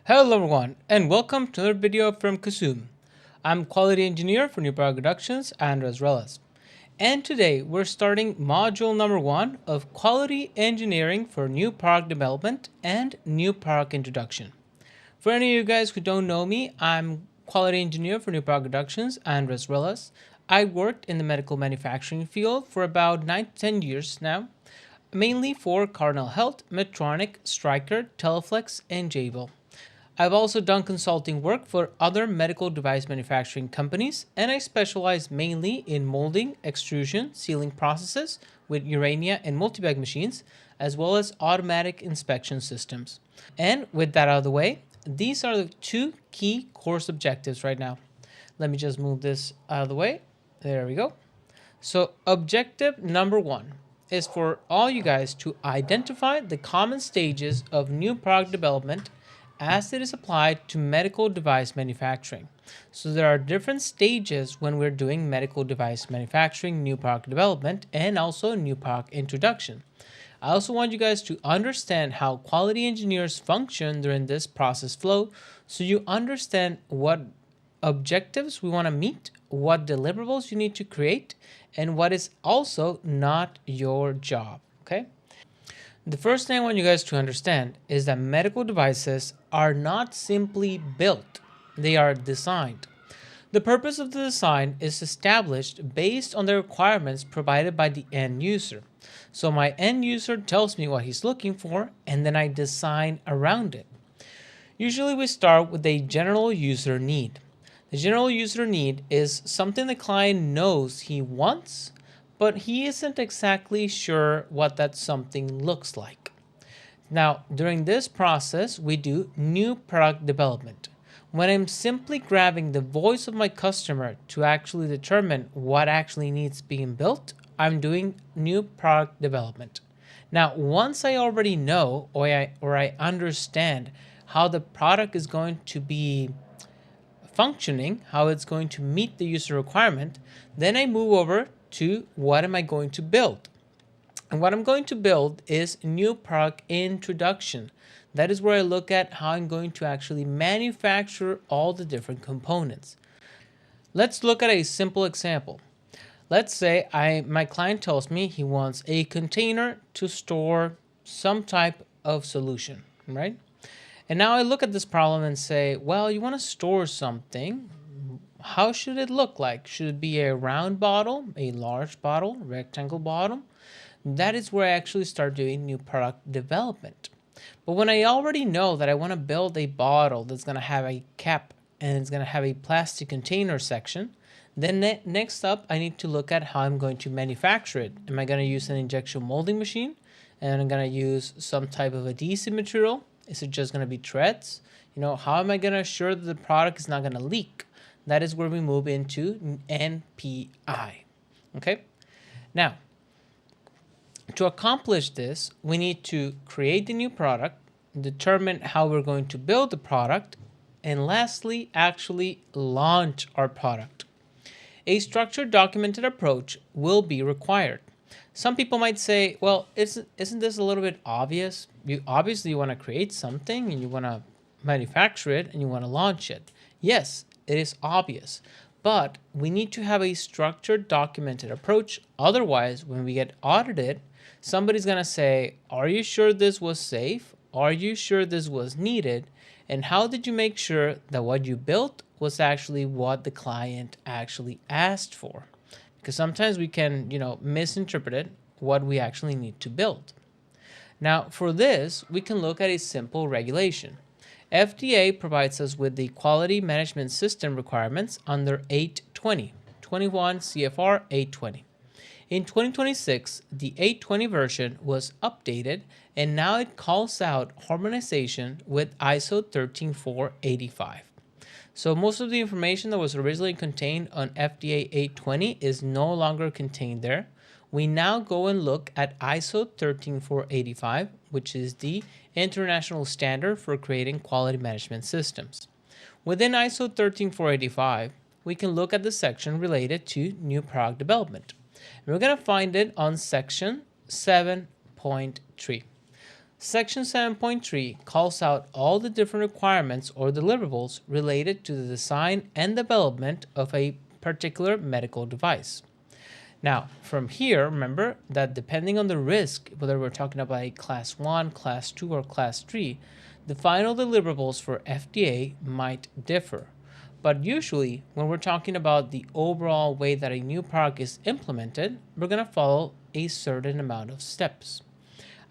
Hello everyone and welcome to another video from Kasum. I'm quality engineer for new product productions and Relas. And today we're starting module number 1 of quality engineering for new product development and new product introduction. For any of you guys who don't know me, I'm quality engineer for new product productions and Relas. I worked in the medical manufacturing field for about 9 to 10 years now, mainly for Cardinal Health, Medtronic, Stryker, Teleflex, and Jabil. I've also done consulting work for other medical device manufacturing companies, and I specialize mainly in molding, extrusion, sealing processes with Urania and multibag machines, as well as automatic inspection systems. And with that out of the way, these are the two key course objectives right now. Let me just move this out of the way. There we go. So objective number 1 is for all you guys to identify the common stages of new product development as it is applied to medical device manufacturing. So there are different stages when we're doing medical device manufacturing, new product development, and also new product introduction. I also want you guys to understand how quality engineers function during this process flow so you understand what objectives we want to meet, what deliverables you need to create, and what is also not your job, okay? The first thing I want you guys to understand is that medical devices are not simply built, they are designed. The purpose of the design is established based on the requirements provided by the end user. So my end user tells me what he's looking for, and then I design around it. Usually we start with a general user need. The general user need is something the client knows he wants, but he isn't exactly sure what that something looks like. Now, during this process, we do new product development. When I'm simply grabbing the voice of my customer to actually determine what actually needs being built, I'm doing new product development. Now, once I already know or I understand how the product is going to be functioning, how it's going to meet the user requirement, then I move over to what am I going to build. And what I'm going to build is new product introduction. That is where I look at how I'm going to actually manufacture all the different components. Let's look at a simple example. Let's say my client tells me he wants a container to store some type of solution, right? And now I look at this problem and say, well, you want to store something. How should it look like? Should it be a round bottle, a large bottle, rectangle bottle? That is where I actually start doing new product development. But when I already know that I want to build a bottle that's going to have a cap and it's going to have a plastic container section, then next up I need to look at how I'm going to manufacture it. Am I going to use an injection molding machine? And I'm going to use some type of adhesive material? Is it just going to be threads? How am I going to assure that the product is not going to leak? That is where we move into NPI. Okay? Now, to accomplish this, we need to create the new product, determine how we're going to build the product, and lastly, actually launch our product. A structured, documented approach will be required. Some people might say, well, isn't this a little bit obvious? You obviously want to create something and you want to manufacture it and you want to launch it. Yes, it is obvious, but we need to have a structured, documented approach. Otherwise, when we get audited, somebody's going to say, are you sure this was safe? Are you sure this was needed? And how did you make sure that what you built was actually what the client actually asked for? Because sometimes we can, misinterpret it, what we actually need to build. Now, for this, we can look at a simple regulation. FDA provides us with the quality management system requirements under 820, 21 CFR 820. In 2026, the 820 version was updated, and now it calls out harmonization with ISO 13485. So most of the information that was originally contained on FDA 820 is no longer contained there. We now go and look at ISO 13485, which is the international standard for creating quality management systems. Within ISO 13485, we can look at the section related to new product development. And we're going to find it on section 7.3. Section 7.3 calls out all the different requirements or deliverables related to the design and development of a particular medical device. Now, from here, remember that depending on the risk, whether we're talking about a Class 1, Class 2, or Class 3, the final deliverables for FDA might differ. But usually, when we're talking about the overall way that a new product is implemented, we're going to follow a certain amount of steps.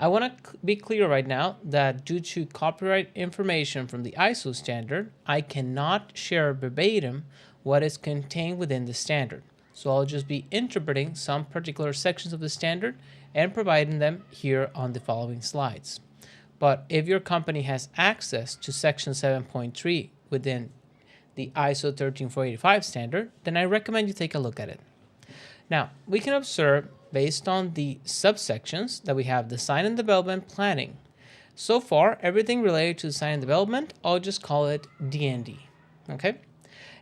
I want to be clear right now that due to copyright information from the ISO standard, I cannot share verbatim what is contained within the standard. So I'll just be interpreting some particular sections of the standard and providing them here on the following slides. But if your company has access to section 7.3 within the ISO 13485 standard, then I recommend you take a look at it. Now, we can observe based on the subsections that we have design and development planning. So far, everything related to design and development, I'll just call it D&D. Okay?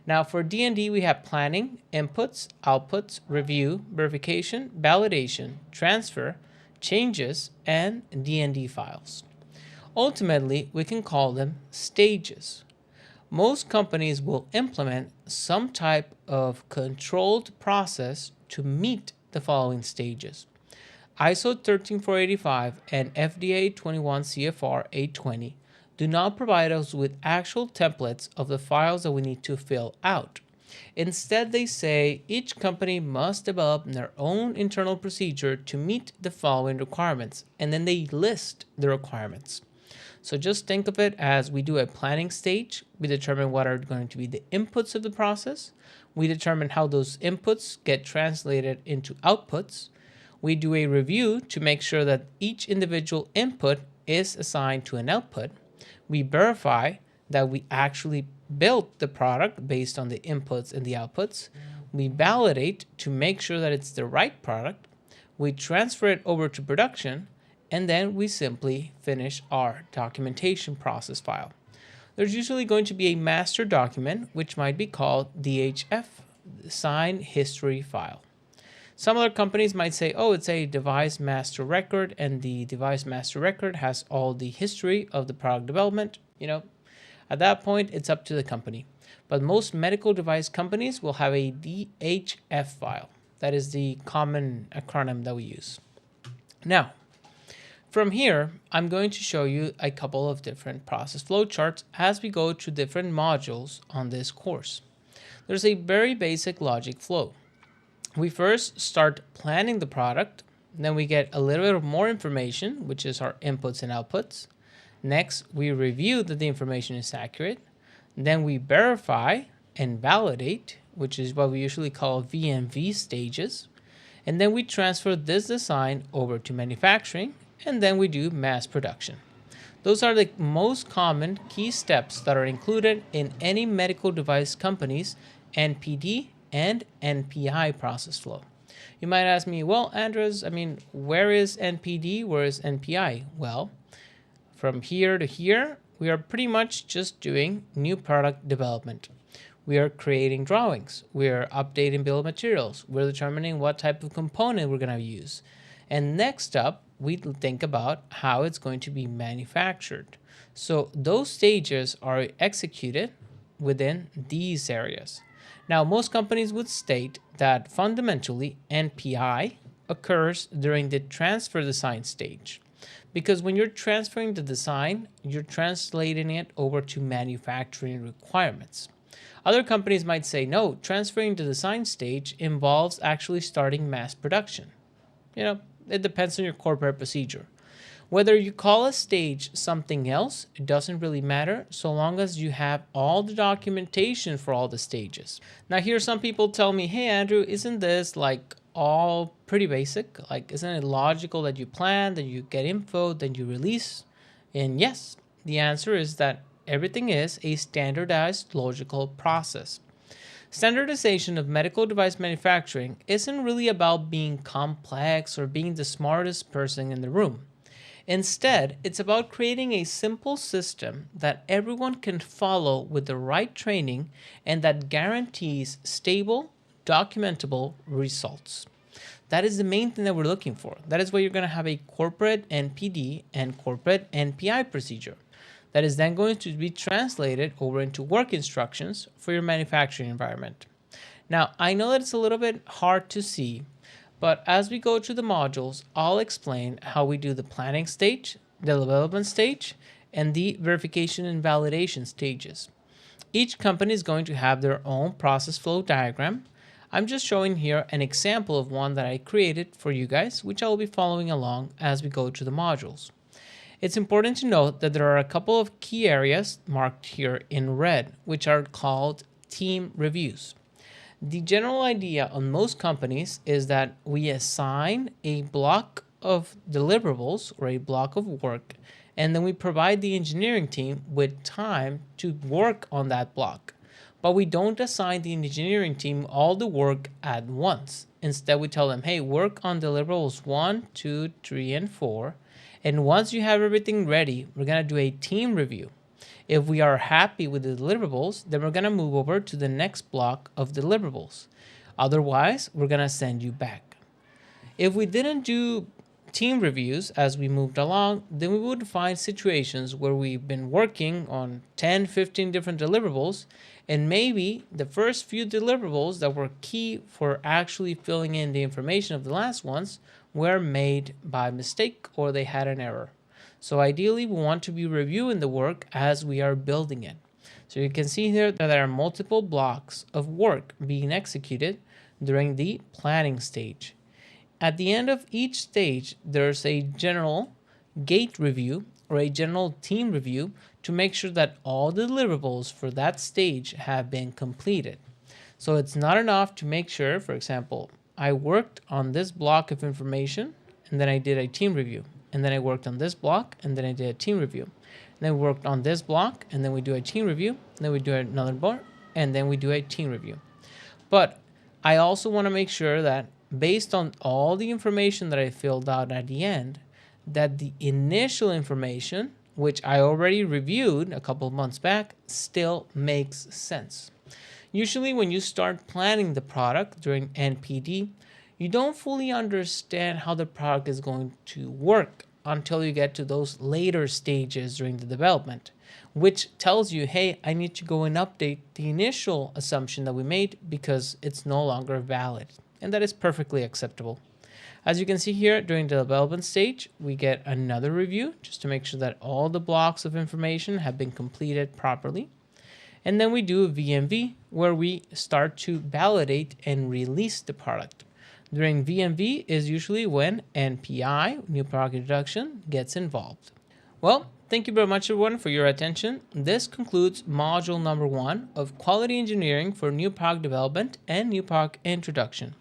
Now for D&D, we have planning, inputs, outputs, review, verification, validation, transfer, changes, and D&D files. Ultimately, we can call them stages. Most companies will implement some type of controlled process to meet the following stages. ISO 13485 and FDA 21 CFR 820 do not provide us with actual templates of the files that we need to fill out. Instead, they say each company must develop their own internal procedure to meet the following requirements, and then they list the requirements. So just think of it as we do a planning stage. We determine what are going to be the inputs of the process. We determine how those inputs get translated into outputs. We do a review to make sure that each individual input is assigned to an output. We verify that we actually built the product based on the inputs and the outputs. We validate to make sure that it's the right product. We transfer it over to production, and then we simply finish our documentation process file. There's usually going to be a master document, which might be called DHF, Design History File. Some other companies might say, oh, it's a device master record, and the device master record has all the history of the product development. At that point, it's up to the company. But most medical device companies will have a DHF file. That is the common acronym that we use. Now, from here, I'm going to show you a couple of different process flow charts as we go to different modules on this course. There's a very basic logic flow. We first start planning the product, then we get a little bit more information, which is our inputs and outputs. Next, we review that the information is accurate. Then we verify and validate, which is what we usually call VMV stages. And then we transfer this design over to manufacturing, and then we do mass production. Those are the most common key steps that are included in any medical device company's NPD and NPI process flow. You might ask me, well, Andres, where is NPD? Where is NPI? Well, from here to here, we are pretty much just doing new product development. We are creating drawings. We are updating bill of materials. We're determining what type of component we're going to use. And next up, we think about how it's going to be manufactured. So those stages are executed within these areas. Now, most companies would state that fundamentally NPI occurs during the transfer design stage, because when you're transferring the design, you're translating it over to manufacturing requirements. Other companies might say, no, transferring the design stage involves actually starting mass production. It depends on your corporate procedure. Whether you call a stage something else, it doesn't really matter so long as you have all the documentation for all the stages. Now here some people tell me, hey Andrew, isn't this all pretty basic? Isn't it logical that you plan, then you get info, then you release? And yes, the answer is that everything is a standardized logical process. Standardization of medical device manufacturing isn't really about being complex or being the smartest person in the room. Instead, it's about creating a simple system that everyone can follow with the right training and that guarantees stable, documentable results. That is the main thing that we're looking for. That is why you're going to have a corporate NPD and corporate NPI procedure. That is then going to be translated over into work instructions for your manufacturing environment. Now, I know that it's a little bit hard to see, but as we go through the modules, I'll explain how we do the planning stage, the development stage, and the verification and validation stages. Each company is going to have their own process flow diagram. I'm just showing here an example of one that I created for you guys, which I will be following along as we go through the modules. It's important to note that there are a couple of key areas marked here in red, which are called team reviews. The general idea on most companies is that we assign a block of deliverables or a block of work, and then we provide the engineering team with time to work on that block. But we don't assign the engineering team all the work at once. Instead, we tell them, hey, work on deliverables 1, 2, 3, and 4. And once you have everything ready, we're going to do a team review. If we are happy with the deliverables, then we're going to move over to the next block of deliverables. Otherwise, we're going to send you back. If we didn't do team reviews as we moved along, then we would find situations where we've been working on 10, 15 different deliverables, and maybe the first few deliverables that were key for actually filling in the information of the last ones were made by mistake or they had an error. So ideally, we want to be reviewing the work as we are building it. So you can see here that there are multiple blocks of work being executed during the planning stage. At the end of each stage, there's a general gate review or a general team review to make sure that all the deliverables for that stage have been completed. So it's not enough to make sure, for example, I worked on this block of information and then I did a team review. And then I worked on this block and then I did a team review. And then we worked on this block and then we do a team review. And then we do another block and then we do a team review. But I also want to make sure that based on all the information that I filled out at the end, that the initial information, which I already reviewed a couple of months back, still makes sense. Usually when you start planning the product during NPD, you don't fully understand how the product is going to work until you get to those later stages during the development, which tells you, hey, I need to go and update the initial assumption that we made because it's no longer valid. And that is perfectly acceptable. As you can see here, during the development stage, we get another review just to make sure that all the blocks of information have been completed properly. And then we do a VMV, where we start to validate and release the product. During VMV is usually when NPI, New Product Introduction, gets involved. Well, thank you very much, everyone, for your attention. This concludes module number 1 of Quality Engineering for New Product Development and New Product Introduction.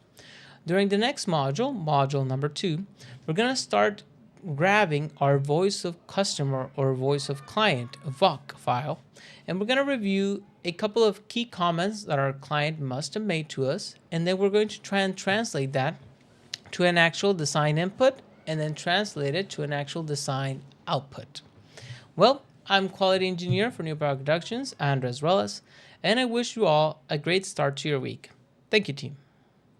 During the next module, module number 2, we're going to start grabbing our voice of customer or voice of client, VOC file, and we're going to review a couple of key comments that our client must have made to us, and then we're going to try and translate that to an actual design input and then translate it to an actual design output. Well, I'm Quality Engineer for New Product Productions, Andres Reles, and I wish you all a great start to your week. Thank you, team.